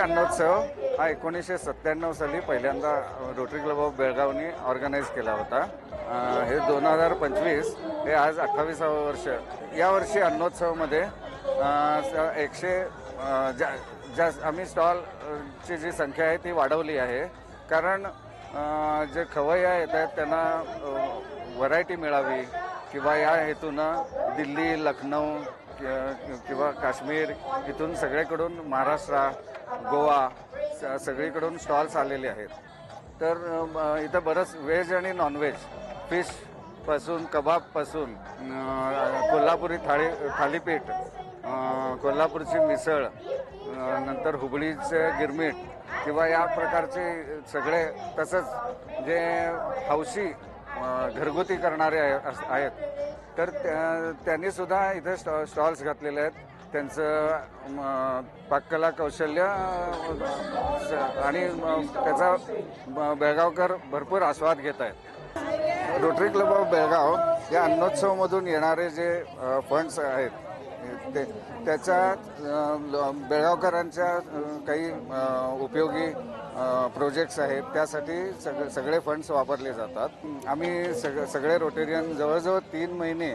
अन्नोत्सव हा 1997 साली पहिल्यांदा रोटरी क्लब ऑफ बेळगावनी ऑर्गनाईज केला होता। हे 2025 हे आज 28वे वर्ष। यावर्षी अन्नोत्सवमध्ये 100 आम्ही स्टॉलची जी संख्या आहे ती वाढवली आहे, कारण जे खवय्या येत आहेत त्यांना व्हरायटी मिळावी किंवा या हेतूनं दिल्ली, लखनौ किंवा काश्मीर इथून सगळीकडून महाराष्ट्र, गोवा सगळीकडून स्टॉल्स आलेले आहेत। तर इथं बरंच व्हेज आणि नॉनव्हेज, फिशपासून कबाबपासून कोल्हापुरी थालीपीठ, कोल्हापूरची मिसळ, नंतर हुबळीचे गिरमीट किंवा या प्रकारचे सगळे, तसंच जे हौशी घरगुती करणारे आहेत तर त्यांनी सुद्धा इथे स्टॉल्स घातलेले आहेत। त्यांचं पाककला कौशल्य आणि त्याचा बेळगावकर भरपूर आस्वाद घेत आहेत। रोटरी क्लब ऑफ बेळगाव या अन्नोत्सवमधून येणारे जे फंड्स आहेत त्याच्यात बेळगावकरांच्या काही उपयोगी प्रोजेक्ट्स आहेत, त्यासाठी सगळे फंड्स वापरले जातात। आम्ही सगळे रोटेरियन जवळजवळ 3 महिने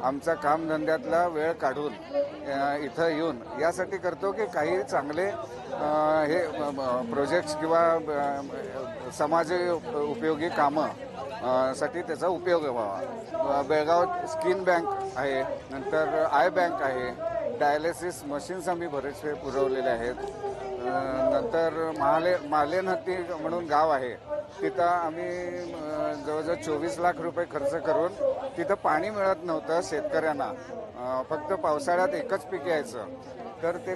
आमचा कामधंद्यातला वेळ काढून इथं येऊन यासाठी करतो की काही चांगले हे प्रोजेक्ट्स किंवा समाज उपयोगी कामं साठी त्याचा उपयोग व्हावा। बेळगाव स्किन बँक आहे, नंतर आय बँक आहे, डायलिसिस मशीन्स आम्ही बरेचसे पुरवलेले आहेत। नंतर मालेनहत्ती म्हणून गाव आहे, तिथं आम्ही जवळजवळ 24 लाख रुपये खर्च करून, तिथं पाणी मिळत नव्हतं शेतकऱ्यांना, फक्त पावसाळ्यात एकच पीक यायचं, तर ते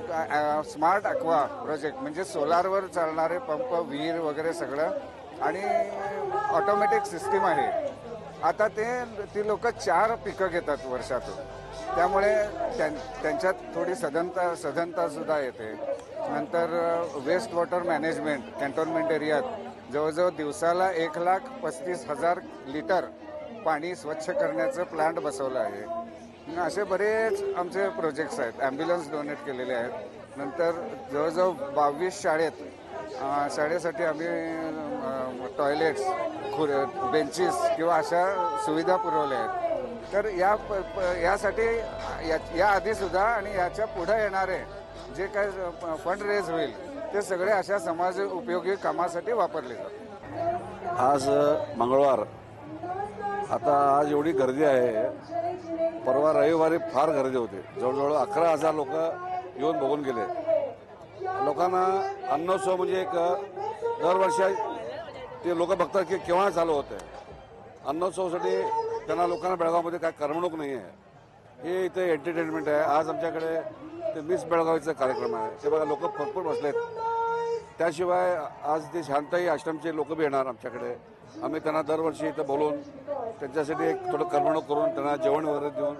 स्मार्ट ॲक्वा प्रोजेक्ट म्हणजे सोलारवर चालणारे पंप, विहीर वगैरे सगळं आणि ऑटोमॅटिक सिस्टीम आहे। आता ती लोक 4 पिकं घेतात वर्षातून, त्यामुळे त्यांच्यात थोडी सधनता सुद्धा येते। नंतर वेस्ट वॉटर मॅनेजमेंट कॅन्टोन्मेंट एरियात जवळजवळ दिवसाला 1,35,000 लिटर पाणी स्वच्छ करण्याचं प्लांट बसवलं आहे। असे बरेच आमचे प्रोजेक्ट्स आहेत। ॲम्ब्युलन्स डोनेट केलेले आहेत। नंतर जवळजवळ 22 शाळेसाठी आम्ही टॉयलेट्स, बेंचेस किंवा अशा सुविधा पुरवल्या आहेत। तर यासाठी या आधीसुद्धा आणि याच्या पुढे येणारे जे काय फंड रेज होईल ते सगळे अशा समाज उपयोगी कामासाठी वापरले जातात। आज मंगळवार, आता आज एवढी गर्दी आहे, परवा रविवारी फार गर्दी होती, जवळजवळ 11,000 लोक येऊन बघून गेले। लोकांना अन्नोत्सव म्हणजे एक दरवर्षी ते लोक बघतात की केव्हा चालू होतं आहे। अन्नोत्सवासाठी त्यांना लोकांना बेळगावमध्ये काय करमणूक नाही आहे, हे इथे एंटरटेनमेंट आहे। आज आमच्याकडे ते मिस बेळगावीचा कार्यक्रम आहे, ते बघा लोक भरपूर बसलेत। त्याशिवाय आज ते शांताई आश्रमचे लोक बी येणार आमच्याकडे, आम्ही त्यांना दरवर्षी इथं बोलवून त्यांच्यासाठी एक थोडं करमणूक करून त्यांना जेवण वगैरे देऊन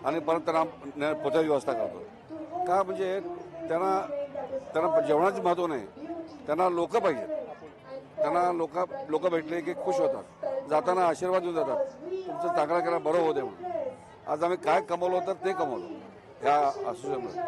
आणि परत त्यांना पोचायची व्यवस्था करतो। का म्हणजे त्यांना जेवणाचं महत्त्व नाही, त्यांना लोक पाहिजेत। त्यांना लोक भेटले की खुश होतात, जाताना आशीर्वाद देऊन जातात, तुमचं चांगला केला बरं होऊ दे म्हणून। आज आम्ही काय कमवलो तर ते कमवलो ह्या असोसिएशनमध्ये।